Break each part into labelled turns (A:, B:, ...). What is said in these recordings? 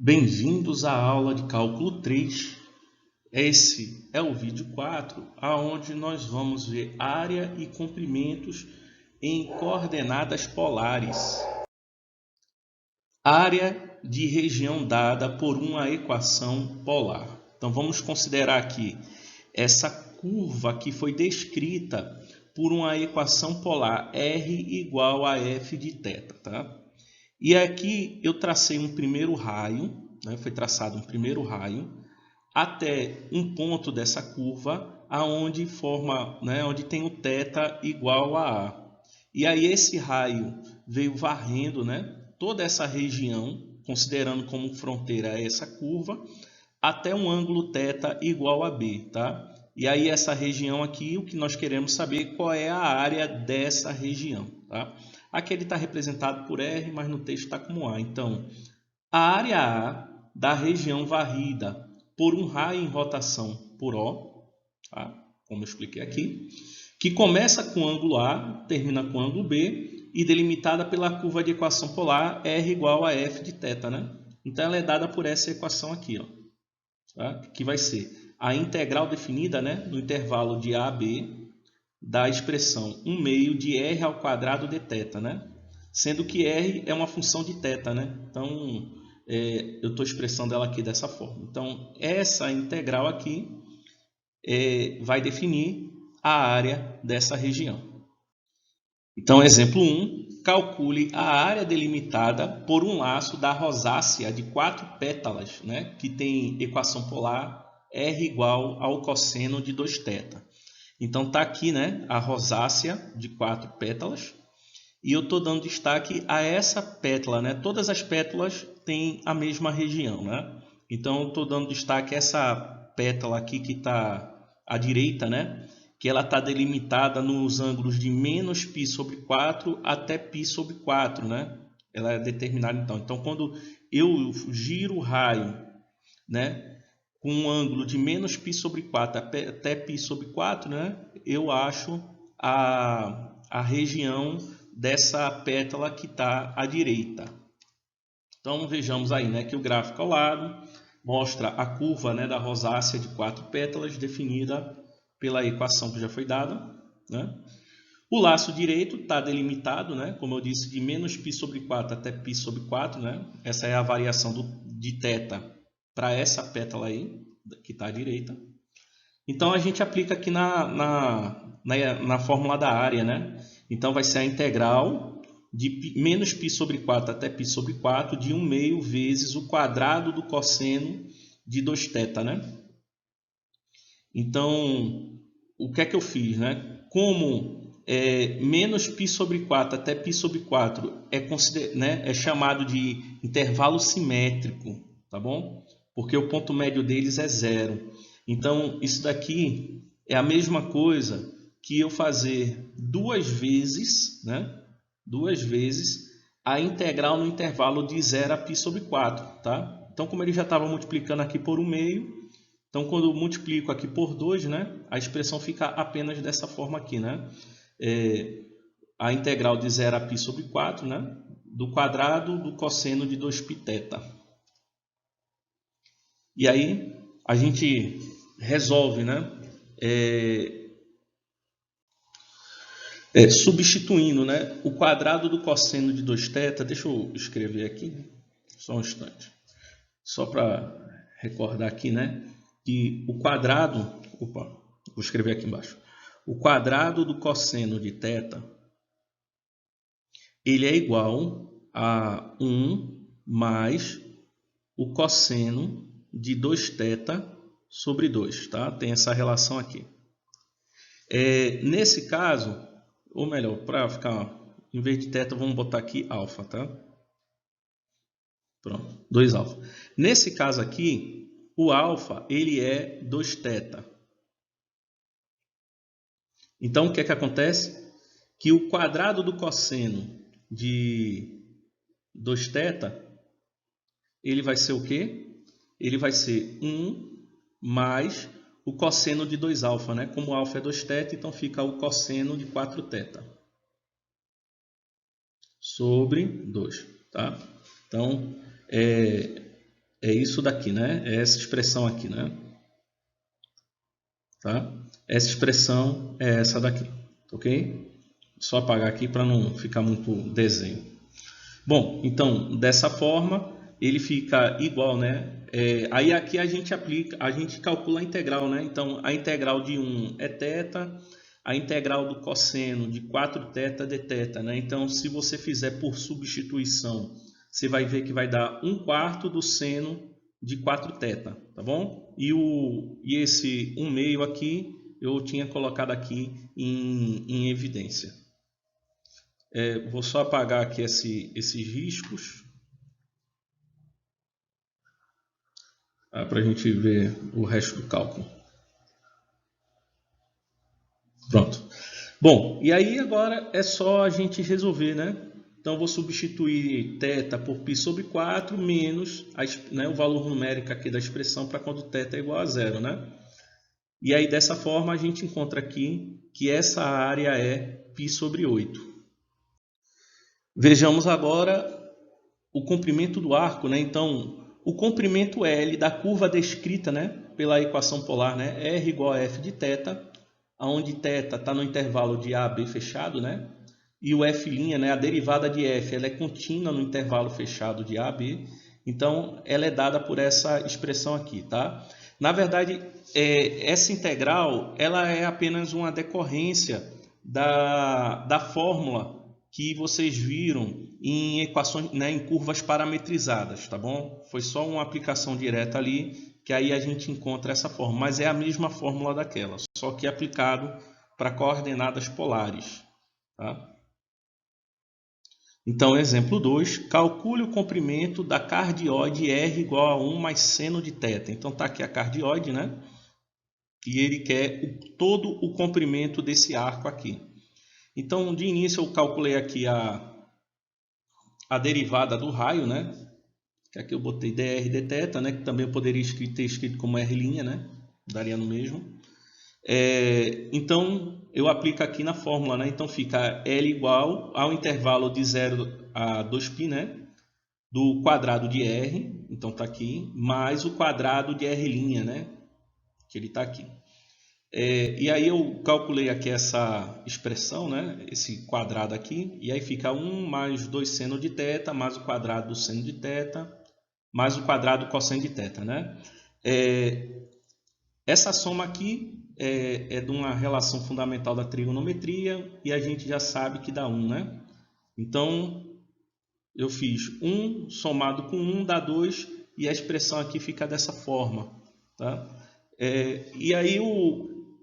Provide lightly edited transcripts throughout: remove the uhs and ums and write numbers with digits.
A: Bem-vindos à aula de cálculo 3. Esse é o vídeo 4, aonde nós vamos ver área e comprimentos em coordenadas polares. Área de região dada por uma equação polar. Então vamos considerar aqui essa curva que foi descrita por uma equação polar R igual a f de θ, tá? E aqui eu tracei um primeiro raio, né? Foi traçado um primeiro raio até um ponto dessa curva, aonde forma, né? Onde tem o θ igual a A. E aí esse raio veio varrendo, né? Toda essa região, considerando como fronteira essa curva, até um ângulo θ igual a B, tá? E aí essa região aqui, o que nós queremos saber qual é a área dessa região, tá? Aqui ele está representado por R, mas no texto está como A. Então, a área A da região varrida por um raio em rotação por O, tá? Como eu expliquei aqui, que começa com o ângulo A, termina com o ângulo B e delimitada pela curva de equação polar R igual a f de θ, né? Então, ela é dada por essa equação aqui, ó, tá? Que vai ser a integral definida, né, no intervalo de A a B da expressão 1 meio de r ao quadrado de θ, né? Sendo que r é uma função de θ, né? Então, eu estou expressando ela aqui dessa forma. Então, essa integral aqui vai definir a área dessa região. Então, exemplo 1, calcule a área delimitada por um laço da rosácea de 4 pétalas, né? Que tem equação polar r igual ao cosseno de 2θ. Então, está aqui, né, a rosácea de 4 pétalas. E eu estou dando destaque a essa pétala, né? Todas as pétalas têm a mesma região, né? Então, eu estou dando destaque a essa pétala aqui que está à direita, né? Que ela está delimitada nos ângulos de menos π sobre 4 até π sobre 4, né? Ela é determinada, então. Então, quando eu giro o raio, né, com um ângulo de menos π sobre 4 até π sobre 4, né, eu acho a região dessa pétala que está à direita. Então, vejamos aí, né, que o gráfico ao lado mostra a curva, né, da rosácea de 4 pétalas definida pela equação que já foi dada, né? O laço direito está delimitado, né, como eu disse, de menos π sobre 4 até π sobre 4. Né? Essa é a variação de θ para essa pétala aí, que está à direita. Então, a gente aplica aqui na fórmula da área, né? Então, vai ser a integral de menos π sobre 4 até π sobre 4 de 1 meio vezes o quadrado do cosseno de 2θ, né? Então, o que é que eu fiz, né? Como menos π sobre 4 até π sobre 4 é chamado de intervalo simétrico, tá bom? Porque o ponto médio deles é 0. Então, isso daqui é a mesma coisa que eu fazer duas vezes, né? Duas vezes a integral no intervalo de 0 a π sobre 4, tá? Então, como ele já estava multiplicando aqui por 1 meio, então, quando eu multiplico aqui por 2, né, a expressão fica apenas dessa forma aqui, né? A integral de 0 a π sobre 4, né, do quadrado do cosseno de 2πθ. E aí, a gente resolve, né, substituindo, né, o quadrado do cosseno de 2θ. Deixa eu escrever aqui, só um instante. Só para recordar aqui, né, que o quadrado... Opa, vou escrever aqui embaixo. O quadrado do cosseno de θ, ele é igual a 1 mais o cosseno de 2θ sobre 2, tá? Tem essa relação aqui. Nesse caso, ou melhor, para ficar, em vez de θ, vamos botar aqui alfa, tá? Pronto, 2 alfa. Nesse caso aqui, o alfa, ele é 2θ. Então, o que é que acontece? Que o quadrado do cosseno de 2θ, ele vai ser o quê? Ele vai ser 1 mais o cosseno de 2α, né? Como alfa é 2θ, então fica o cosseno de 4θ sobre 2, tá? Então, é isso daqui, né? É essa expressão aqui, né? Tá? Essa expressão é essa daqui, ok? Só apagar aqui para não ficar muito desenho. Bom, então, dessa forma, ele fica igual, né? Aí aqui a gente aplica, a gente calcula a integral, né? Então, a integral de 1 é θ, a integral do cosseno de 4θ dθ, né? Então, se você fizer por substituição, você vai ver que vai dar 1/4 do seno de 4θ, tá bom? E esse 1/2 aqui, eu tinha colocado aqui em evidência. Vou só apagar aqui esses riscos para a gente ver o resto do cálculo. Pronto. Bom, e aí agora é só a gente resolver, né? Então, vou substituir θ por π/4 menos o valor numérico aqui da expressão para quando θ é igual a 0, né? E aí, dessa forma, a gente encontra aqui que essa área é π/8. Vejamos agora o comprimento do arco, né? Então, o comprimento L da curva descrita, né, pela equação polar, né, R igual a F de θ, onde θ está no intervalo de A a B fechado, né? E o F', né, a derivada de F, ela é contínua no intervalo fechado de A a B. Então, ela é dada por essa expressão aqui, tá? Na verdade, essa integral ela é apenas uma decorrência da fórmula que vocês viram em equações, né, em curvas parametrizadas, tá bom? Foi só uma aplicação direta ali, que aí a gente encontra essa fórmula, mas é a mesma fórmula daquela, só que aplicado para coordenadas polares, tá? Então, exemplo 2, calcule o comprimento da cardioide R igual a 1 mais seno de θ. Então, está aqui a cardioide, né? E ele quer todo o comprimento desse arco aqui. Então, de início, eu calculei aqui a derivada do raio, né? Que aqui eu botei dr dθ, né? Que também eu poderia ter escrito como R', né? Daria no mesmo. Então, eu aplico aqui na fórmula, né? Então, fica L igual ao intervalo de 0 a 2π, né? Do quadrado de R, então está aqui, mais o quadrado de R', né? Que ele está aqui. E aí eu calculei aqui essa expressão, né? Esse quadrado aqui, e aí fica 1 mais 2 seno de θ, mais o quadrado do seno de θ, mais o quadrado do cosseno de θ, né? Essa soma aqui é de uma relação fundamental da trigonometria e a gente já sabe que dá 1, né? Então, eu fiz 1 somado com 1 dá 2 e a expressão aqui fica dessa forma, tá? E aí,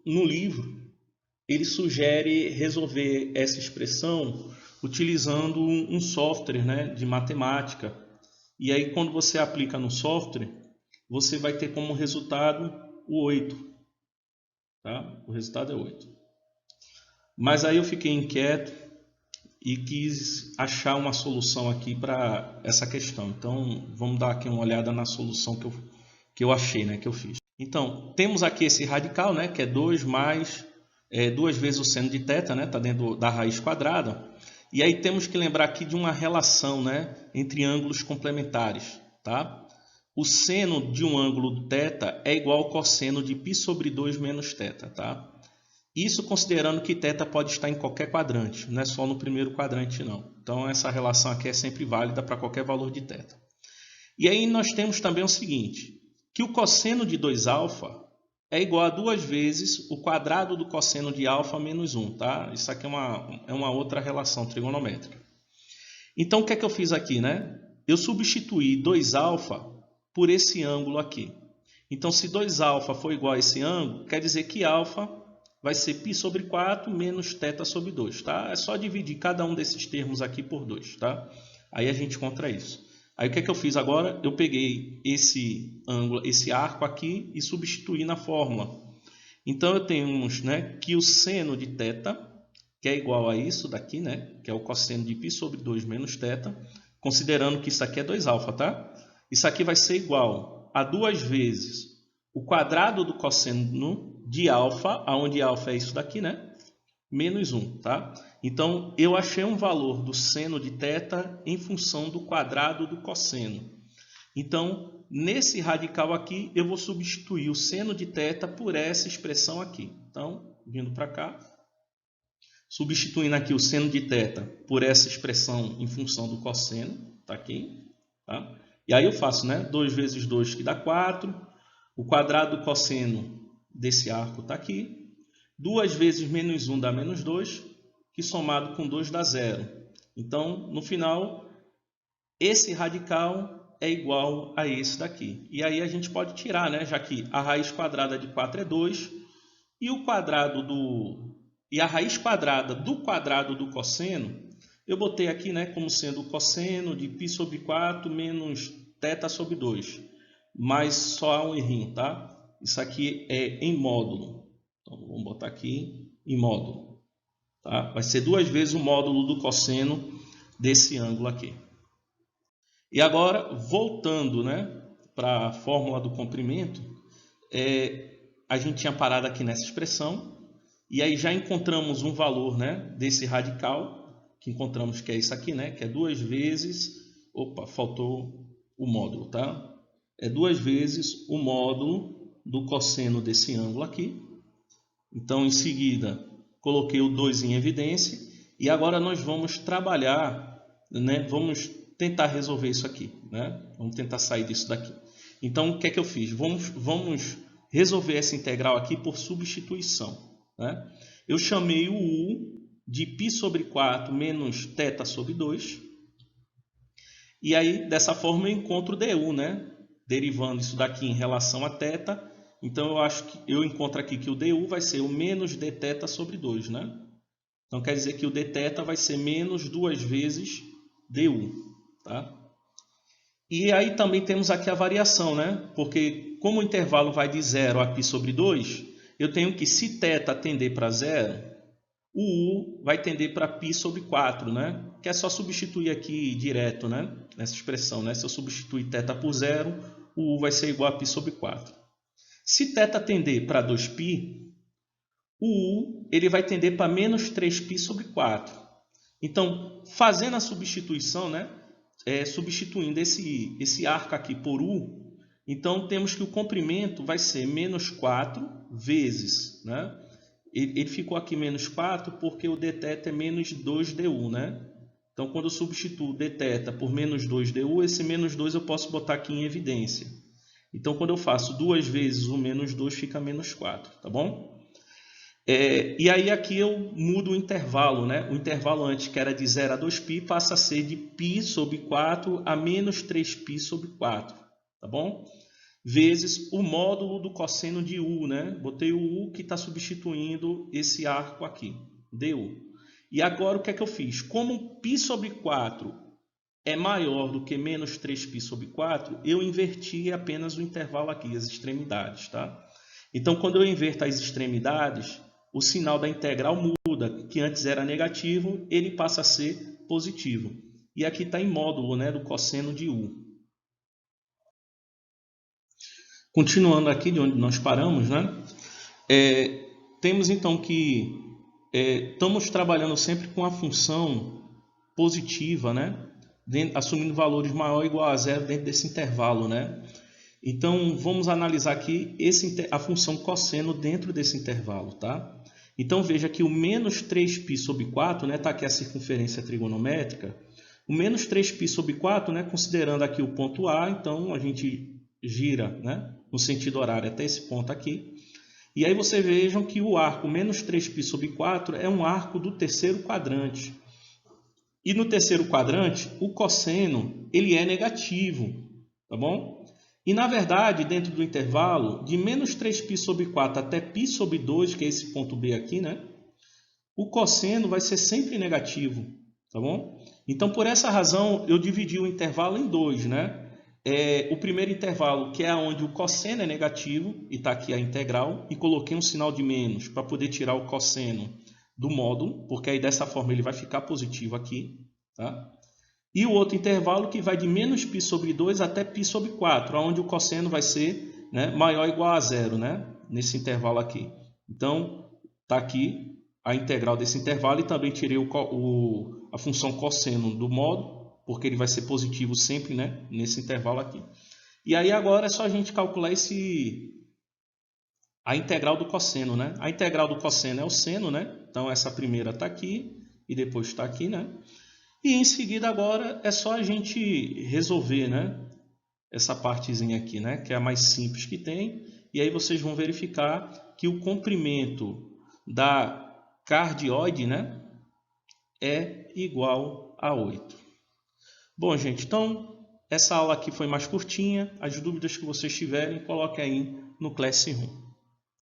A: no livro, ele sugere resolver essa expressão utilizando um software, né, de matemática. E aí, quando você aplica no software, você vai ter como resultado o 8. Tá? O resultado é 8. Mas aí eu fiquei inquieto e quis achar uma solução aqui para essa questão. Então, vamos dar aqui uma olhada na solução que eu achei, né, que eu fiz. Então, temos aqui esse radical, né, que é 2 mais 2 vezes o seno de θ, né, está dentro da raiz quadrada. E aí temos que lembrar aqui de uma relação, né, entre ângulos complementares. Tá? O seno de um ângulo θ é igual ao cosseno de π/2 menos θ. Tá? Isso considerando que θ pode estar em qualquer quadrante, não é só no primeiro quadrante não. Então essa relação aqui é sempre válida para qualquer valor de θ. E aí nós temos também o seguinte, que o cosseno de 2α é igual a 2 vezes o quadrado do cosseno de α menos 1. Tá? Isso aqui é uma outra relação trigonométrica. Então o que é que eu fiz aqui? Né? Eu substituí 2α por esse ângulo aqui. Então se 2α for igual a esse ângulo, quer dizer que α vai ser π/4 menos θ/2, tá? É só dividir cada um desses termos aqui por 2, tá? Aí a gente encontra isso. Aí o que é que eu fiz agora? Eu peguei esse ângulo, esse arco aqui e substituí na fórmula. Então eu tenho, né, que o seno de θ, que é igual a isso daqui, né, que é o cosseno de π/2 menos θ, considerando que isso aqui é 2α, tá? Isso aqui vai ser igual a 2 vezes o quadrado do cosseno de α, onde α é isso daqui, né? Menos 1, tá? Então, eu achei um valor do seno de θ em função do quadrado do cosseno. Então, nesse radical aqui, eu vou substituir o seno de θ por essa expressão aqui. Então, vindo para cá, substituindo aqui o seno de θ por essa expressão em função do cosseno, está aqui. Tá? E aí eu faço, né? 2 vezes 2 que dá 4. O quadrado do cosseno desse arco está aqui. 2 vezes menos 1 dá menos 2, que somado com 2 dá 0. Então, no final, esse radical é igual a esse daqui. E aí a gente pode tirar, né? Já que a raiz quadrada de 4 é 2 e a raiz quadrada do quadrado do cosseno, eu botei aqui, né, como sendo o cosseno de π sobre 4 menos θ sobre 2. Mas só há um errinho, tá? Isso aqui é em módulo. Então, vamos botar aqui em módulo. Tá? Vai ser 2 vezes o módulo do cosseno desse ângulo aqui. E agora, voltando, né, para a fórmula do comprimento, a gente tinha parado aqui nessa expressão, e aí já encontramos um valor, né, desse radical, que encontramos que é isso aqui, né, que é 2 vezes... Opa, faltou o módulo, tá? É 2 vezes o módulo do cosseno desse ângulo aqui. Então, em seguida, coloquei o 2 em evidência, e agora nós vamos trabalhar, né, vamos tentar resolver isso aqui, né? Vamos tentar sair disso daqui. Então, o que é que eu fiz? Vamos resolver essa integral aqui por substituição, né? Eu chamei o u de π sobre 4 menos θ sobre 2. E aí, dessa forma, eu encontro o du, né? Derivando isso daqui em relação a θ. Então, eu acho que eu encontro aqui que o du vai ser o menos dθ sobre 2, né? Então, quer dizer que o dθ vai ser menos 2 vezes du. Tá? E aí também temos aqui a variação, né? Porque como o intervalo vai de 0 a π sobre 2, eu tenho que, se θ tender para 0, o u vai tender para π sobre 4, né? Que é só substituir aqui direto, né? Nessa expressão, né? Se eu substituir θ por 0, o u vai ser igual a π sobre 4. Se θ tender para 2π, o u ele vai tender para menos 3π sobre 4. Então, fazendo a substituição, né? Substituindo esse arco aqui por u, então temos que o comprimento vai ser menos 4 vezes, né? Ele ficou aqui menos 4 porque o dθ é menos 2 du, né? Então, quando eu substituo dθ por menos 2 du, esse menos 2 eu posso botar aqui em evidência. Então, quando eu faço 2 vezes o menos 2, fica menos 4, tá bom? E aí aqui eu mudo o intervalo, né? O intervalo antes, que era de 0 a 2π, passa a ser de π sobre 4 a menos 3π sobre 4, tá bom? Vezes o módulo do cosseno de u, né? Botei o u que está substituindo esse arco aqui, du. E agora o que é que eu fiz? Como π sobre 4 é maior do que menos 3π sobre 4, eu inverti apenas o intervalo aqui, as extremidades, tá? Então, quando eu inverto as extremidades, o sinal da integral muda, que antes era negativo, ele passa a ser positivo. E aqui está em módulo, né, do cosseno de u. Continuando aqui de onde nós paramos, né, temos então que estamos trabalhando sempre com a função positiva, né, assumindo valores maior ou igual a zero dentro desse intervalo, né? Então, vamos analisar aqui a função cosseno dentro desse intervalo, tá? Então, veja que o menos 3π sobre 4, né, tá aqui a circunferência trigonométrica. O menos 3π sobre 4, né, considerando aqui o ponto A, então a gente gira, né, no sentido horário até esse ponto aqui. E aí vocês vejam que o arco menos 3π sobre 4 é um arco do terceiro quadrante. E no terceiro quadrante, o cosseno ele é negativo, tá bom? E, na verdade, dentro do intervalo, de menos 3π sobre 4 até π sobre 2, que é esse ponto B aqui, né? O cosseno vai ser sempre negativo, tá bom? Então, por essa razão, eu dividi o intervalo em dois, né? O primeiro intervalo, que é onde o cosseno é negativo, e está aqui a integral, e coloquei um sinal de menos para poder tirar o cosseno do módulo, porque aí dessa forma ele vai ficar positivo aqui, tá? E o outro intervalo que vai de menos π sobre 2 até π sobre 4, onde o cosseno vai ser, né, maior ou igual a zero, né, nesse intervalo aqui. Então, está aqui a integral desse intervalo e também tirei a função cosseno do módulo, porque ele vai ser positivo sempre, né, nesse intervalo aqui. E aí agora é só a gente calcular a integral do cosseno, né? A integral do cosseno é o seno, né? Então essa primeira está aqui e depois está aqui, né? E em seguida agora é só a gente resolver, né? Essa partezinha aqui, né? Que é a mais simples que tem. E aí vocês vão verificar que o comprimento da cardioide, né? É igual a 8. Bom, gente, então essa aula aqui foi mais curtinha. As dúvidas que vocês tiverem, coloquem aí no Classroom.